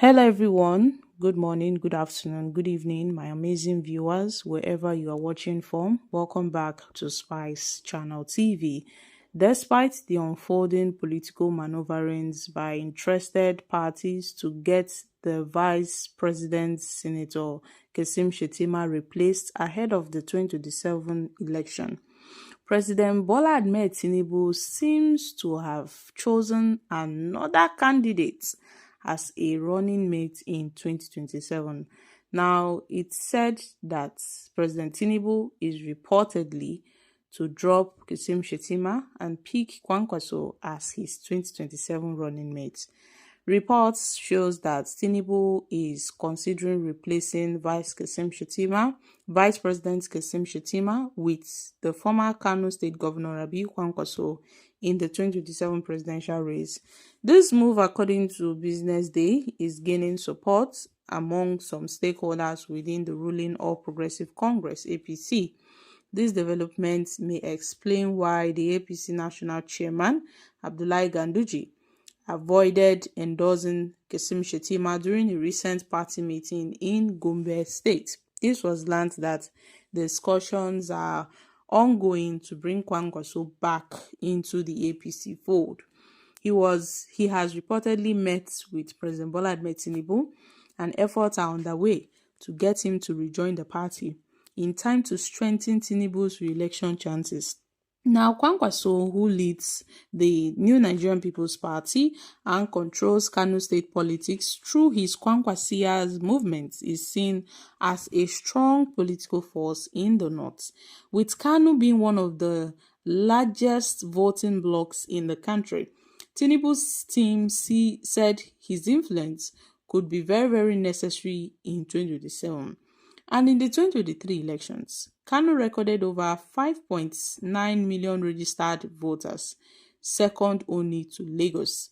Hello, everyone. Good morning, good afternoon, good evening, my amazing viewers, wherever you are watching from. Welcome back to Spice Channel TV. Despite the unfolding political maneuverings by interested parties to get the Vice President Senator Shettima replaced ahead of the 2027 election, President Bola Ahmed Tinubu seems to have chosen another candidate as a running mate in 2027. Now, it's said that President Tinubu is reportedly to drop Shettima and pick Kwankwaso as his 2027 running mate. Reports shows that Tinubu is considering replacing Vice President Kashim Shettima with the former Kano State Governor Kwankwaso in the 2027 presidential race. This move, according to Business Day, is gaining support among some stakeholders within the ruling All Progressive Congress (APC). This development may explain why the APC National Chairman Abdullahi Ganduje avoided endorsing Kashim Shettima during a recent party meeting in Gombe State. This was learned that discussions are ongoing to bring Kwankwaso back into the APC fold. He has reportedly met with President Bola Ahmed Tinubu, and efforts are underway to get him to rejoin the party in time to strengthen Tinubu's re-election chances. Now, Kwankwaso, who leads the New Nigerian People's Party and controls Kano State politics through his Kwankwasia's movement, is seen as a strong political force in the north, with Kano being one of the largest voting blocs in the country. Tinubu's team said his influence could be very, very necessary in 2027. And in the 2023 elections, Kano recorded over 5.9 million registered voters, second only to Lagos.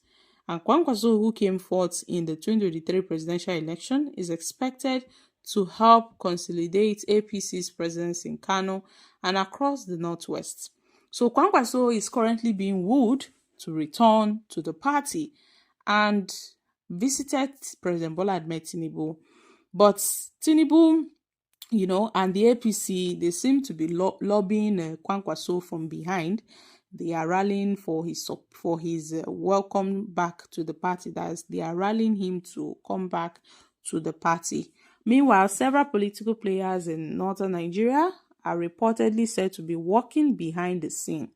And Kwankwaso, who came fourth in the 2023 presidential election, is expected to help consolidate APC's presence in Kano and across the northwest. So Kwankwaso is currently being wooed to return to the party and visited President Bola Ahmed Tinubu. But Tinubu, and the APC, they seem to be lobbying Kwankwaso from behind. They are rallying for his welcome back to the party. They are rallying him to come back to the party. Meanwhile, several political players in northern Nigeria are reportedly said to be working behind the scene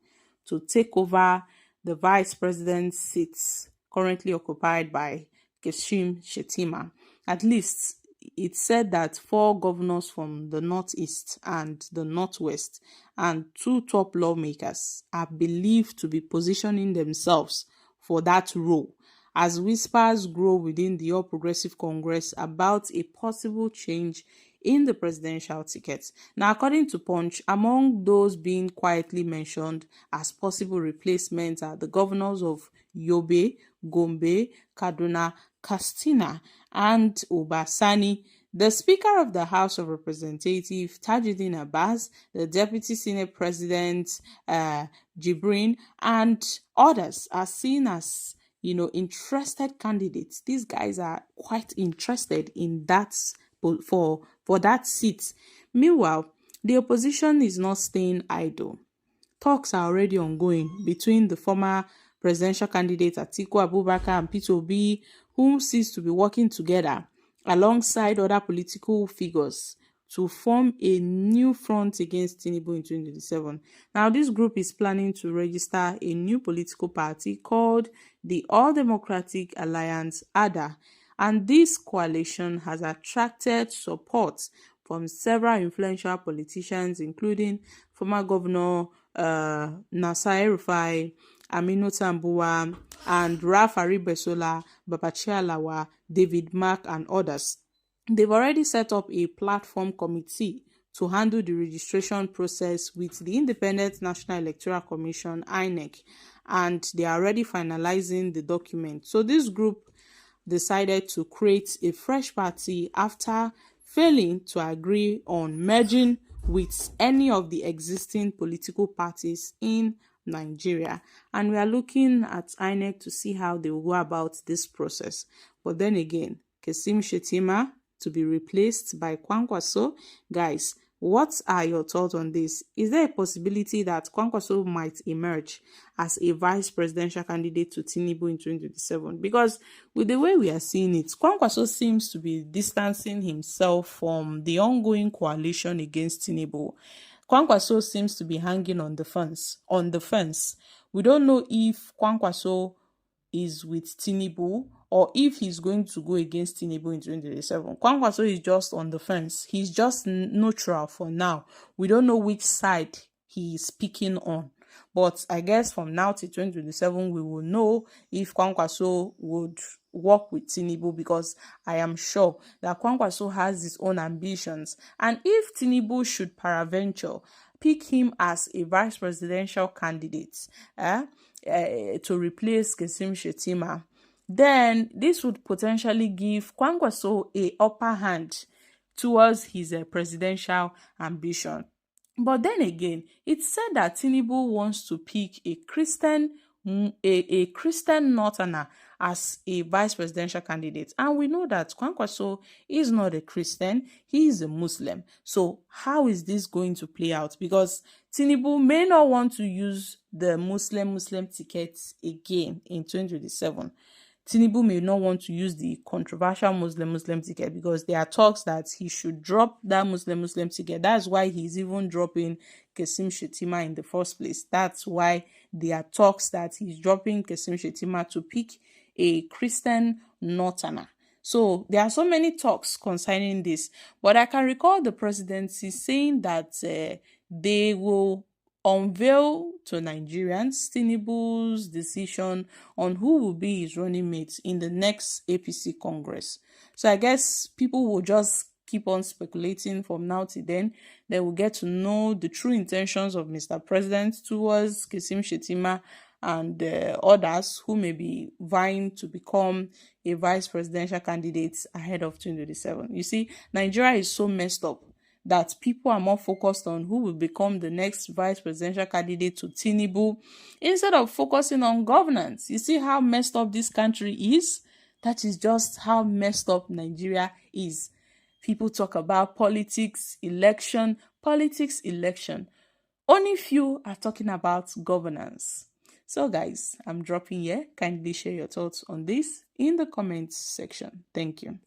to take over the vice president's seats currently occupied by Kashim Shettima. At least it's said that 4 governors from the northeast and the northwest and 2 top lawmakers are believed to be positioning themselves for that role, as whispers grow within the All Progressive Congress about a possible change in the presidential ticket. Now, according to Punch, among those being quietly mentioned as possible replacements are the governors of Yobe, Gombe, Kaduna, Katsina, and Obasani, the Speaker of the House of Representatives, Tajuddin Abbas, the Deputy Senate President, Jibrin, and others are seen as interested candidates. These guys are quite interested in that for that seat. Meanwhile, the opposition is not staying idle. Talks are already ongoing between the former presidential candidate Atiku Abubakar and Peter Obi, whom seems to be working together alongside other political figures to form a new front against Tinubu in 2027. Now, this group is planning to register a new political party called the All Democratic Alliance (ADA), and this coalition has attracted support from several influential politicians, including former Governor Nasir El-Rufai, Aminu Tambuwa, and Ralph Aribbesola, Babachir Lawal, David Mark, and others. They've already set up a platform committee to handle the registration process with the Independent National Electoral Commission (INEC), and they are already finalizing the document. So this group decided to create a fresh party after failing to agree on merging with any of the existing political parties in Nigeria. And we are looking at INEC to see how they will go about this process. But then again, Kesim Shettima to be replaced by Kwankwaso. Guys, what are your thoughts on this? Is there a possibility that Kwankwaso might emerge as a vice presidential candidate to Tinubu in 2027? Because with the way we are seeing it, Kwankwaso seems to be distancing himself from the ongoing coalition against Tinubu. Kwankwaso seems to be hanging on the fence. We don't know if Kwankwaso is with Tinubu or if he's going to go against Tinubu in 2027. Kwankwaso is just on the fence. He's just neutral for now. We don't know which side he is picking on. But I guess from now to 2027, we will know if Kwankwaso would work with Tinubu, because I am sure that Kwankwaso has his own ambitions. And if Tinubu should peradventure pick him as a vice presidential candidate to replace Kesim Shettima, then this would potentially give Kwankwaso a upper hand towards his presidential ambition. But then again, it's said that Tinubu wants to pick a Christian Northerner as a vice presidential candidate. And we know that Kwankwaso is not a Christian, he is a Muslim. So how is this going to play out? Because Tinubu may not want to use the Muslim tickets again in 2027. Tinubu may not want to use the controversial Muslim ticket, because there are talks that he should drop that Muslim ticket. That's why he's even dropping Kesim Shettima in the first place. That's why there are talks that he's dropping Kesim Shettima to pick a Christian Northerner. So there are so many talks concerning this, but I can recall the presidency saying that they will unveil to Nigerians Tinubu's decision on who will be his running mate in the next APC Congress. So I guess people will just keep on speculating from now to then. They will get to know the true intentions of Mr. President towards Kesim Shettima and others who may be vying to become a vice presidential candidate ahead of 2027. You see, Nigeria is so messed up that people are more focused on who will become the next vice presidential candidate to Tinubu instead of focusing on governance. You see how messed up this country is? That is just how messed up Nigeria is. People talk about politics, election. Only few are talking about governance. So guys, I'm dropping here. Kindly share your thoughts on this in the comments section. Thank you.